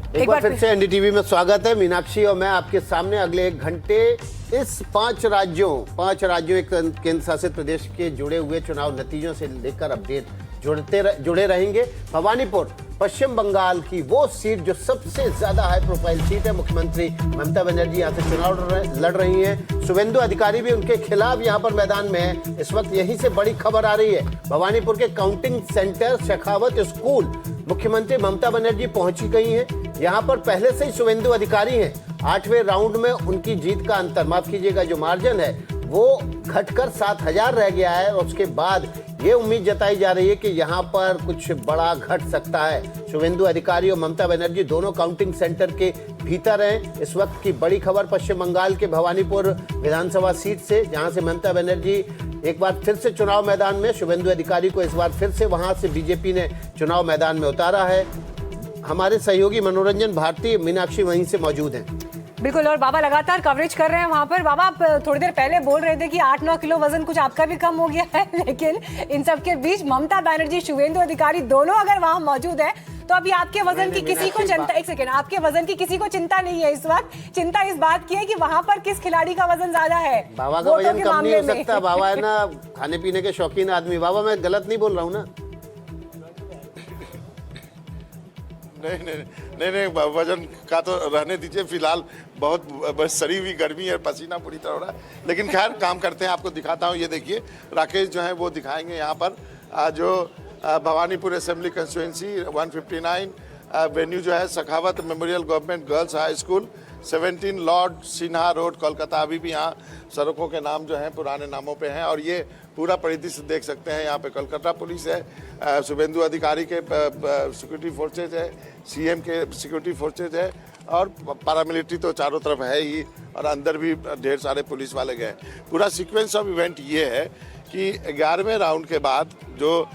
एक बार फिर से एनडीटीवी में स्वागत है। मीनाक्षी और मैं आपके सामने अगले 1 घंटे इस 5 राज्यों एक केंद्र शासित प्रदेश के जुड़े हुए चुनाव नतीजों से लेकर अपडेट जुड़े रहेंगे। भवानीपुर पश्चिम बंगाल की वो सीट जो सबसे ज्यादा हाई प्रोफाइल सीट है। मुख्यमंत्री ममता बनर्जी यहाँ से चुनाव लड़ रही हैं। शुभेंदु अधिकारी भी उनके खिलाफ यहाँ पर मैदान में है। इस वक्त यहीं से बड़ी खबर आ रही है। भवानीपुर के काउंटिंग सेंटर शेखावत स्कूल मुख्यमंत्री ममता बनर्जी पहुंची गई हैं। यहाँ पर पहले से ही शुभेंदु अधिकारी हैं। 8वें राउंड में उनकी जीत का अंतर, माफ कीजिएगा, जो मार्जिन है वो घटकर 7000 रह गया है। और उसके बाद ये उम्मीद जताई जा रही है कि यहाँ पर कुछ बड़ा घट सकता है। शुभेंदु अधिकारी और ममता बनर्जी दोनों काउंटिंग सेंटर के भीतर हैं। इस वक्त की बड़ी खबर पश्चिम बंगाल के भवानीपुर विधानसभा सीट से, जहां से ममता बनर्जी एक बार फिर से चुनाव मैदान में, शुभेंदु अधिकारी को इस बार फिर से वहां से बीजेपी ने चुनाव मैदान में उतारा है। हमारे सहयोगी मनोरंजन भारती मीनाक्षी वहीं से मौजूद हैं। बिल्कुल, और बाबा लगातार कवरेज कर रहे हैं वहां पर। बाबा, आप थोड़ी देर पहले बोल रहे थे कि 8-9 किलो वजन कुछ आपका भी कम हो गया है, लेकिन इन सब के बीच ममता बनर्जी, शुभेंदु अधिकारी दोनों अगर वहां मौजूद है तो अभी आपके वजन की किसी को चिंता, एक सेकेंड, आपके वजन की किसी को चिंता नहीं है। इस वक्त चिंता इस बात की है कि वहां पर किस खिलाड़ी का वजन ज्यादा है। बाबा का वजन कम नहीं हो सकता। बाबा है ना खाने पीने के शौकीन आदमी। बाबा मैं गलत नहीं बोल रहा हूँ ना? नहीं, वजन का तो रहने दीजिए फिलहाल। बहुत सड़ी हुई गर्मी है, पसीना पूरी तरह हो रहा है। लेकिन खैर काम करते हैं, आपको दिखाता हूँ। ये देखिए राकेश जो है वो दिखाएंगे यहाँ पर जो भवानीपुर असेंबली कंस्टिट्यूएंसी 159 वेन्यू जो है Sakhawat memorial government girls high school 17 lord Sinha road Kolkata. अभी भी यहाँ सड़कों के नाम जो हैं पुराने नामों पे हैं। और ये पूरा परिदृश्य देख सकते हैं। यहाँ पे कोलकाता पुलिस है, शुभेंदु अधिकारी के सिक्योरिटी फोर्सेज है, सीएम के सिक्योरिटी फोर्सेज है, और पैरामिलिट्री तो चारों तरफ है ही, और अंदर भी ढेर सारे पुलिस वाले गए। पूरा सीक्वेंस ऑफ इवेंट ये है कि 11वें राउंड के बाद जो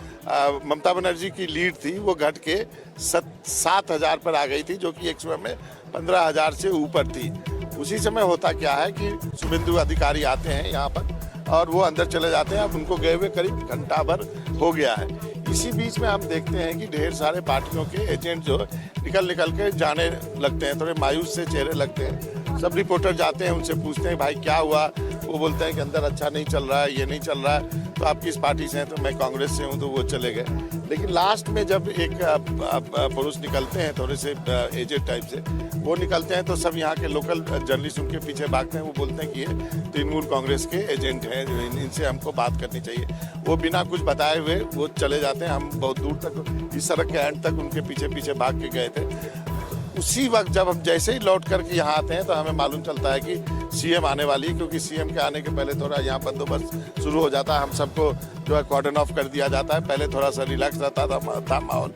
ममता बनर्जी की लीड थी वो घट के 7000 पर आ गई थी, जो कि एक समय में 15000 से ऊपर थी। उसी समय होता क्या है कि शुभेंदु अधिकारी आते हैं यहाँ पर और वो अंदर चले जाते हैं। अब उनको गए हुए करीब घंटा भर हो गया है। इसी बीच में हम देखते हैं कि ढेर सारे पार्टियों के एजेंट जो निकल के जाने लगते हैं, थोड़े मायूस से चेहरे लगते हैं। सब रिपोर्टर जाते हैं, उनसे पूछते हैं भाई क्या हुआ। वो बोलते हैं कि अंदर अच्छा नहीं चल रहा है, ये नहीं चल रहा है। तो आप किस पार्टी से हैं? तो मैं कांग्रेस से हूँ। तो वो चले गए। लेकिन लास्ट में जब एक पुरुष निकलते हैं थोड़े से एजेड टाइप से, वो निकलते हैं तो सब यहाँ के लोकल जर्नलिस्ट उनके पीछे भागते हैं। वो बोलते हैं कि ये तृणमूल कांग्रेस के एजेंट हैं, इनसे हमको बात करनी चाहिए। वो बिना कुछ बताए हुए वो चले जाते हैं। हम बहुत दूर तक इस सड़क के एंड तक उनके पीछे भाग के गए थे। उसी वक्त जब हम जैसे ही लौट करके यहाँ आते हैं तो हमें मालूम चलता है कि सीएम आने वाली है, क्योंकि सीएम के आने के पहले थोड़ा यहाँ बंदोबस्त शुरू हो जाता है। हम सबको जो है कॉर्डन ऑफ कर दिया जाता है। पहले थोड़ा सा रिलैक्स रहता था माहौल।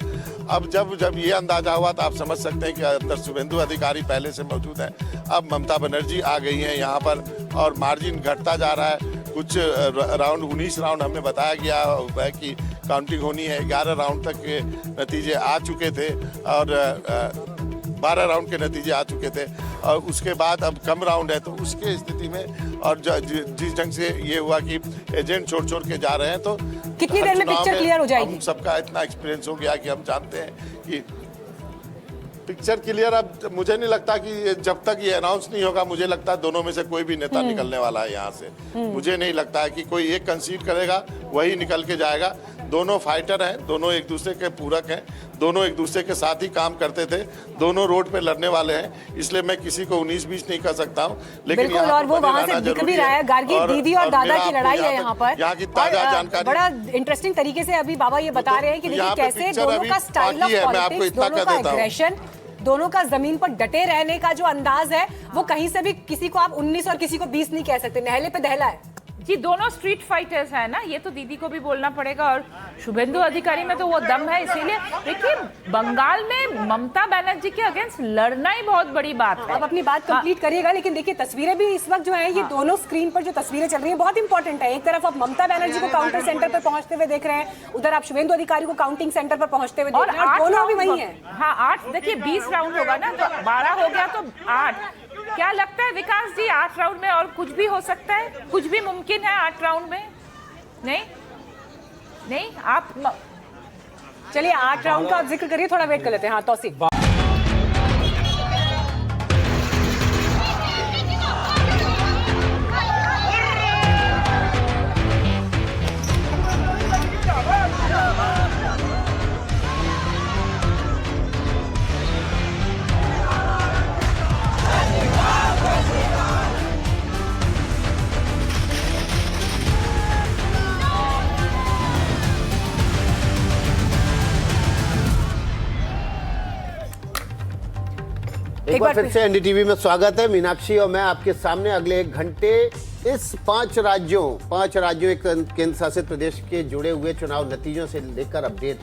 अब जब ये अंदाजा हुआ तो आप समझ सकते हैं कि अंदर शुभेंदु अधिकारी पहले से मौजूद है। अब ममता बनर्जी आ गई हैं यहाँ पर और मार्जिन घटता जा रहा है। कुछ राउंड 19 राउंड हमें बताया गया है कि काउंटिंग होनी है। 11 राउंड तक के नतीजे आ चुके थे और 12 राउंड के नतीजे आ चुके थे। और उसके बाद अब कम राउंड है, तो उसके स्थिति में और जिस ढंग से ये हुआ कि एजेंट छोड़ के जा रहे हैं, तो कितनी देर में पिक्चर क्लियर हो जाएगी? हम सबका इतना एक्सपीरियंस हो गया कि हम जानते हैं कि पिक्चर क्लियर। अब मुझे नहीं लगता कि जब तक ये अनाउंस नहीं होगा, मुझे लगता है दोनों में से कोई भी नेता निकलने वाला है यहाँ से। मुझे नहीं लगता है कि कोई एक कंसीड करेगा वही निकल के जाएगा। दोनों फाइटर हैं, दोनों एक दूसरे के पूरक हैं, दोनों एक दूसरे के साथ ही काम करते थे, दोनों रोड पे लड़ने वाले हैं। इसलिए मैं किसी को 19-20 नहीं कर सकता हूँ। लेकिन बिल्कुल, और वो वहाँ से दिख भी रहा है। गार्गी दीदी और दादा की लड़ाई है यहाँ पर। यहाँ की ताजा जानकारी बड़ा इंटरेस्टिंग तरीके से अभी बाबा ये बता रहे हैं कि देखिए कैसे दोनों का स्टाइल ऑफ पॉलिटिक्स, दोनों का एग्रेशन, दोनों का जमीन पर डटे रहने का जो अंदाज है, वो कहीं से भी किसी को आप 19 और किसी को 20 नहीं कह सकते। नहले पे दहला है जी। दोनों स्ट्रीट फाइटर्स हैं ना, ये तो दीदी को भी बोलना पड़ेगा। और शुभेंदु अधिकारी में तो वो दम है। इसीलिए देखिए बंगाल में ममता बनर्जी के अगेंस्ट लड़ना ही बहुत बड़ी बात है। आप अपनी बात कंप्लीट करिएगा, लेकिन देखिए तस्वीरें भी इस वक्त जो है ये दोनों स्क्रीन पर जो तस्वीरें चल रही है बहुत इंपॉर्टेंट है। एक तरफ आप ममता बनर्जी को काउंटर सेंटर पर पहुंचते हुए देख रहे हैं, उधर आप शुभेंदु अधिकारी को काउंटिंग सेंटर पर पहुंचते हुए देख रहे हैं, और दोनों भी वही है। हाँ 8, देखिए 20 राउंड होगा ना, तो 12 हो गया तो 8। क्या लगता है विकास जी 8 राउंड में और कुछ भी हो सकता है? कुछ भी मुमकिन है 8 राउंड में? नहीं आप चलिए 8 राउंड का जिक्र करिए, थोड़ा वेट कर लेते हैं। हाँ तौसीफ। एक बार फिर से एनडीटीवी में स्वागत है। मीनाक्षी और मैं आपके सामने अगले 1 घंटे इस 5 राज्यों एक केंद्र शासित प्रदेश के जुड़े हुए चुनाव नतीजों से लेकर अपडेट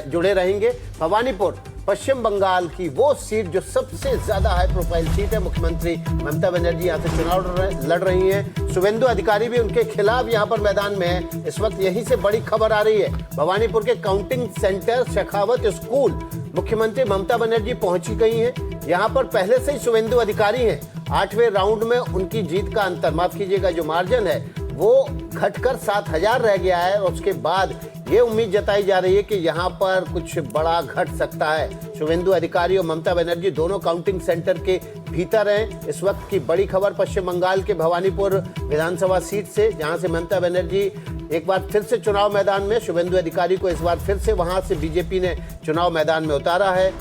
जुड़े रहेंगे। भवानीपुर पश्चिम बंगाल की वो सीट जो सबसे ज्यादा हाई प्रोफाइल सीट है। मुख्यमंत्री ममता बनर्जी यहाँ से चुनाव लड़ रही हैं। शुभेंदु अधिकारी भी उनके खिलाफ यहाँ पर मैदान में है। इस वक्त यहीं से बड़ी खबर आ रही है। भवानीपुर के काउंटिंग सेंटर शेखावत स्कूल मुख्यमंत्री ममता बनर्जी पहुंची गई हैं। यहाँ पर पहले से ही शुभेंदु अधिकारी हैं। 8वें राउंड में उनकी जीत का अंतर, माफ कीजिएगा, जो मार्जिन है वो घटकर 7000 रह गया है। और उसके बाद ये उम्मीद जताई जा रही है कि यहाँ पर कुछ बड़ा घट सकता है। शुभेंदु अधिकारी और ममता बनर्जी दोनों काउंटिंग सेंटर के भीतर हैं। इस वक्त की बड़ी खबर पश्चिम बंगाल के भवानीपुर विधानसभा सीट से, जहां से ममता बनर्जी एक बार फिर से चुनाव मैदान में, शुभेंदु अधिकारी को इस बार फिर से वहां से बीजेपी ने चुनाव मैदान में उतारा है।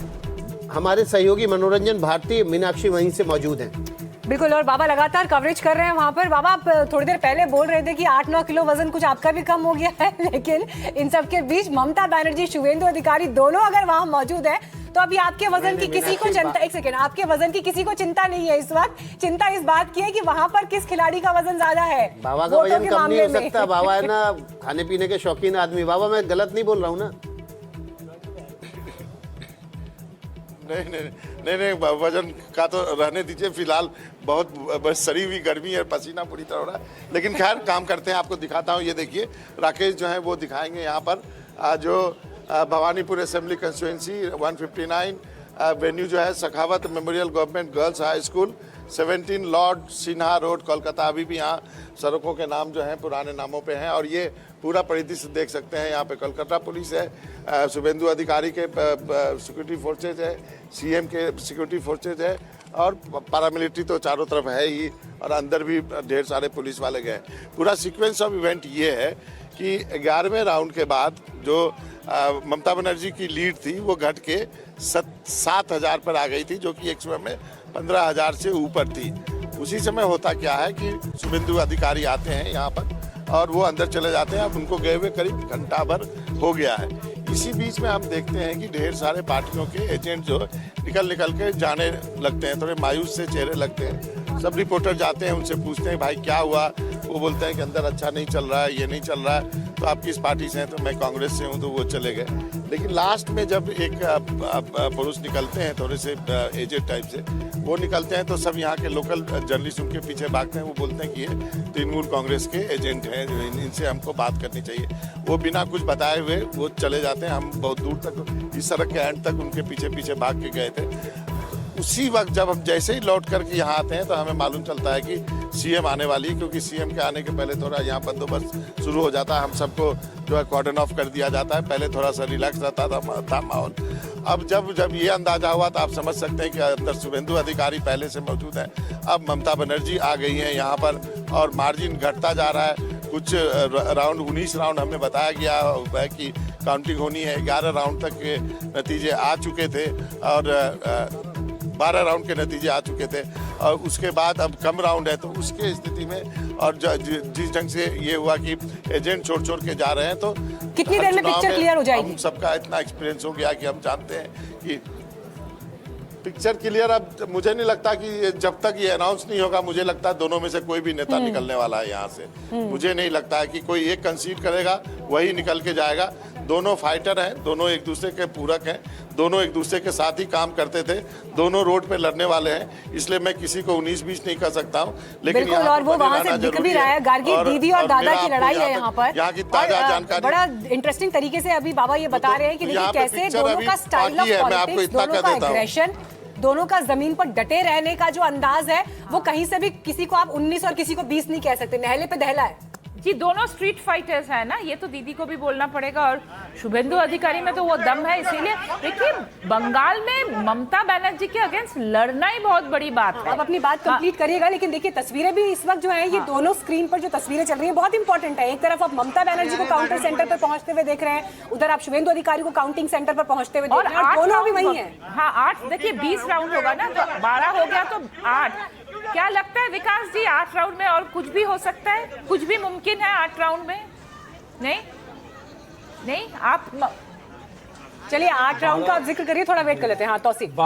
हमारे सहयोगी मनोरंजन भारती मीनाक्षी वहीं से मौजूद हैं। बिल्कुल, और बाबा लगातार कवरेज कर रहे हैं वहां पर। बाबा, आप थोड़ी देर पहले बोल रहे थे कि 8-9 किलो वजन कुछ आपका भी कम हो गया है, लेकिन इन सब के बीच ममता बनर्जी, शुभेंदु अधिकारी दोनों अगर वहां मौजूद है तो अभी आपके वजन की किसी को चिंता, एक सेकेंड, आपके वजन की किसी को चिंता नहीं है। इस वक्त चिंता इस बात की है कि वहां पर किस खिलाड़ी का वजन ज्यादा है। बाबा का वजन कम नहीं हो सकता। बाबा है ना खाने पीने के शौकीन आदमी। बाबा, मैं गलत नहीं बोल रहा हूँ ना? नहीं, वजन का तो रहने दीजिए। फिलहाल बहुत सड़ी हुई गर्मी है, पसीना पूरी तरह हो रहा है। लेकिन खैर काम करते हैं, आपको दिखाता हूँ। ये देखिए राकेश जो है वो दिखाएंगे यहाँ पर जो भवानीपुर असेंबली कंस्टिट्यूएंसी 159 वेन्यू जो है Sakhawat memorial government girls high school 17 lord Sinha road Kolkata. अभी भी यहाँ सड़कों के नाम जो हैं पुराने नामों पे हैं। और ये पूरा परिदृश्य देख सकते हैं। यहाँ पे कोलकाता पुलिस है, शुभेंदु अधिकारी के सिक्योरिटी फोर्सेज है, सीएम के सिक्योरिटी फोर्सेज है और पैरामिलिट्री तो चारों तरफ है ही, और अंदर भी ढेर सारे पुलिस वाले गए। पूरा सीक्वेंस ऑफ इवेंट ये है कि 11वें राउंड के बाद जो ममता बनर्जी की लीड थी वो घट के 7000 पर आ गई थी, जो कि एक समय में 15000 से ऊपर थी। उसी समय होता क्या है कि शुभेंदु अधिकारी आते हैं यहाँ पर और वो अंदर चले जाते हैं। अब उनको गए हुए करीब घंटा भर हो गया है। इसी बीच में हम देखते हैं कि ढेर सारे पार्टियों के एजेंट जो निकल के जाने लगते हैं। थोड़े मायूस से चेहरे लगते हैं। सब रिपोर्टर जाते हैं, उनसे पूछते हैं भाई क्या हुआ। वो बोलते हैं कि अंदर अच्छा नहीं चल रहा है, ये नहीं चल रहा है। तो आप किस पार्टी से हैं? तो मैं कांग्रेस से हूँ। तो वो चले गए। लेकिन लास्ट में जब एक पुरुष निकलते हैं थोड़े से एजेड टाइप से, वो निकलते हैं तो सब यहाँ के लोकल जर्नलिस्ट उनके पीछे भागते हैं। वो बोलते हैं कि ये तृणमूल कांग्रेस के एजेंट हैं, इनसे हमको बात करनी चाहिए। वो बिना कुछ बताए हुए वो चले जाते हैं। हम बहुत दूर तक इस सड़क के एंड तक उनके पीछे भाग के गए थे। उसी वक्त जब हम जैसे ही लौट करके यहाँ आते हैं तो हमें मालूम चलता है कि सीएम आने वाली है, क्योंकि सीएम के आने के पहले थोड़ा यहाँ बंदोबस्त शुरू हो जाता है। हम सबको जो है कॉर्डन ऑफ कर दिया जाता है। पहले थोड़ा सा रिलैक्स रहता था माहौल। अब जब ये अंदाजा हुआ तो आप समझ सकते हैं कि अंदर शुभेंदु अधिकारी पहले से मौजूद है। अब ममता बनर्जी आ गई हैं यहाँ पर और मार्जिन घटता जा रहा है। कुछ राउंड 19 राउंड हमें बताया गया है कि काउंटिंग होनी है। 11 राउंड तक के नतीजे आ चुके थे और 12 राउंड के नतीजे आ चुके थे। और उसके बाद अब कम राउंड है। तो उसके स्थिति में और जिस ढंग से ये हुआ कि एजेंट छोड़ के जा रहे हैं, तो कितनी देर में पिक्चर क्लियर हो जाएगी? हम सबका इतना एक्सपीरियंस हो गया कि हम जानते हैं कि पिक्चर क्लियर। अब मुझे नहीं लगता कि जब तक ये अनाउंस नहीं होगा, मुझे लगता है दोनों में से कोई भी नेता निकलने वाला है यहाँ से। मुझे नहीं लगता है कि कोई एक कंसीड करेगा वही निकल के जाएगा। दोनों फाइटर हैं, दोनों एक दूसरे के पूरक हैं, दोनों एक दूसरे के साथ ही काम करते थे, दोनों रोड पे लड़ने वाले हैं। इसलिए मैं किसी को 19-20 नहीं कर सकता हूँ। लेकिन बिल्कुल, और वो वहाँ से दिख भी रहा है। गार्गी दीदी और दादा की लड़ाई है यहाँ पर। यहाँ की ताजा जानकारी बड़ा इंटरेस्टिंग तरीके से अभी बाबा ये बता रहे हैं कि देखिए कैसे दोनों का स्टाइल ऑफ पॉलिटिक्स, दोनों का एग्रेशन, दोनों का जमीन पर डटे रहने का जो अंदाज है, वो कहीं से भी किसी को आप 19 और किसी को 20 नहीं कह सकते। नहले पे दहला है जी। दोनों स्ट्रीट फाइटर्स है ना, ये तो दीदी को भी बोलना पड़ेगा। और शुभेंदु अधिकारी में तो वो दम है। इसीलिए देखिए बंगाल में ममता बनर्जी के अगेंस्ट लड़ना ही बहुत बड़ी बात है। आप अपनी बात कंप्लीट करिएगा। लेकिन देखिए तस्वीरें भी इस वक्त जो है ये दोनों स्क्रीन पर जो तस्वीरें चल रही है बहुत इंपॉर्टेंट है। एक तरफ आप ममता बनर्जी को काउंटर सेंटर पर पहुंचते हुए देख रहे हैं, उधर आप शुभेंदु अधिकारी को काउंटिंग सेंटर पर पहुंचते हुए देख रहे हैं। दोनों अभी वही है। हाँ 8 देखिए 20 राउंड होगा ना, तो 12 हो गया तो 8। क्या लगता है विकास जी 8 राउंड में और कुछ भी हो सकता है? कुछ भी मुमकिन है 8 राउंड में? नहीं आप चलिए 8 राउंड का आप जिक्र करिए, थोड़ा वेट कर लेते हैं। हाँ तौसीफ।